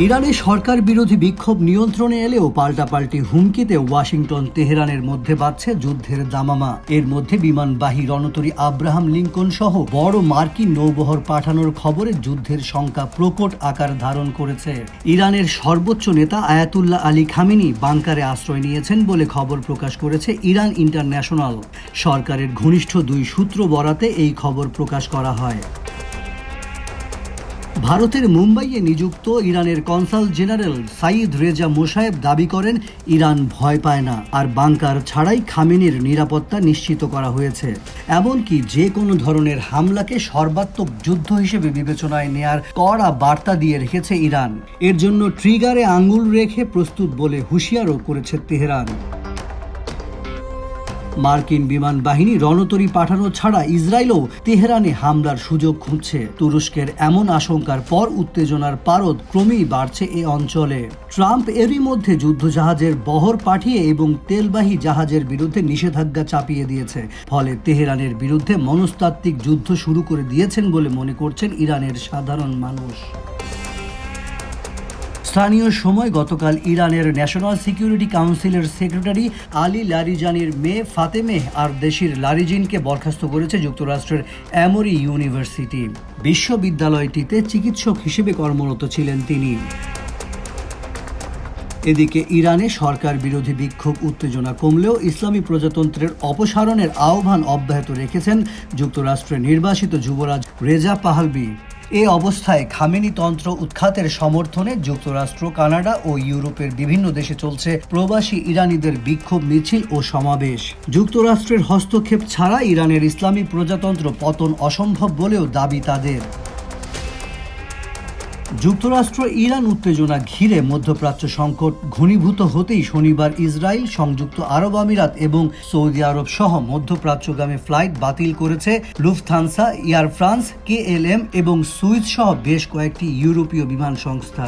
ইরানে সরকার বিরোধী বিক্ষোভ নিয়ন্ত্রণে এলেও পাল্টাপাল্টি হুমকিতে ওয়াশিংটন তেহরানের মধ্যে বাজছে যুদ্ধের দামামা। এর মধ্যে বিমানবাহী রণতরী আব্রাহাম লিঙ্কন সহ বড় মার্কিন নৌবহর পাঠানোর খবরে যুদ্ধের শঙ্কা প্রকট আকার ধারণ করেছে। ইরানের সর্বোচ্চ নেতা আয়াতুল্লাহ আলী খামেনি বাংকারে আশ্রয় নিয়েছেন বলে খবর প্রকাশ করেছে ইরান ইন্টারন্যাশনাল। সরকারের ঘনিষ্ঠ দুই সূত্র বরাতে এই খবর প্রকাশ করা হয়। ভারতের মুম্বাইয়ে নিযুক্ত ইরানের কনসাল জেনারেল সাইদ রেজা মোশায়েব দাবি করেন, ইরান ভয় পায় না, আর বাংকার ছাড়াই খামেনির নিরাপত্তা নিশ্চিত করা হয়েছে। এমনকি যে কোনো ধরনের হামলাকে সর্বাত্মক যুদ্ধ হিসেবে বিবেচনায় নেয়ার কড়া বার্তা দিয়ে রেখেছে ইরান। এর জন্য ট্রিগারে আঙুল রেখে প্রস্তুত বলে হুঁশিয়ারও করেছে তেহরান। মার্কিন বিমান বাহিনী রণতরী পাঠানো ছাড়া ইসরায়েলও তেহরানে হামলার সুযোগ খুঁজছে। তুরস্কের এমন আশঙ্কার পর উত্তেজনার পারদ ক্রমেই বাড়ছে এ অঞ্চলে। ট্রাম্প এরই মধ্যে যুদ্ধজাহাজের বহর পাঠিয়ে এবং তেলবাহী জাহাজের বিরুদ্ধে নিষেধাজ্ঞা চাপিয়ে দিয়েছে। ফলে তেহরানের বিরুদ্ধে মনস্তাত্ত্বিক যুদ্ধ শুরু করে দিয়েছেন বলে মনে করছেন ইরানের সাধারণ মানুষ। স্থানীয় সময় গতকাল ইরানের ন্যাশনাল সিকিউরিটি কাউন্সিলের সেক্রেটারি আলী লারিজানির মেয়ে ফাতেমেহ আর দেশির লারিজিনকে বরখাস্ত করেছে যুক্তরাষ্ট্রের এমরি ইউনিভার্সিটি। বিশ্ববিদ্যালয়টিতে চিকিৎসক হিসেবে কর্মরত ছিলেন তিনি। এদিকে ইরানে সরকার বিরোধী বিক্ষোভ উত্তেজনা কমলেও ইসলামী প্রজাতন্ত্রের অপসারণের আহ্বান অব্যাহত রেখেছেন যুক্তরাষ্ট্রের নির্বাসিত যুবরাজ রেজা পাহলভি। এ অবস্থায় খামেনি তন্ত্র উৎখাতের সমর্থনে যুক্তরাষ্ট্র, কানাডা ও ইউরোপের বিভিন্ন দেশে চলছে প্রবাসী ইরানিদের বিক্ষোভ মিছিল ও সমাবেশ। যুক্তরাষ্ট্রের হস্তক্ষেপ ছাড়া ইরানের ইসলামী প্রজাতন্ত্র পতন অসম্ভব বলেও দাবি তাদের। যুক্তরাষ্ট্র ইরান উত্তেজনা ঘিরে মধ্যপ্রাচ্য সংকট ঘনীভূত হতেই শনিবার ইসরায়েল, সংযুক্ত আরব আমিরাত এবং সৌদি আরব সহ মধ্যপ্রাচ্যগামী ফ্লাইট বাতিল করেছে লুফথানসা, এয়ার ফ্রান্স, KLM এবং সুইস সহ বেশ কয়েকটি ইউরোপীয় বিমান সংস্থা।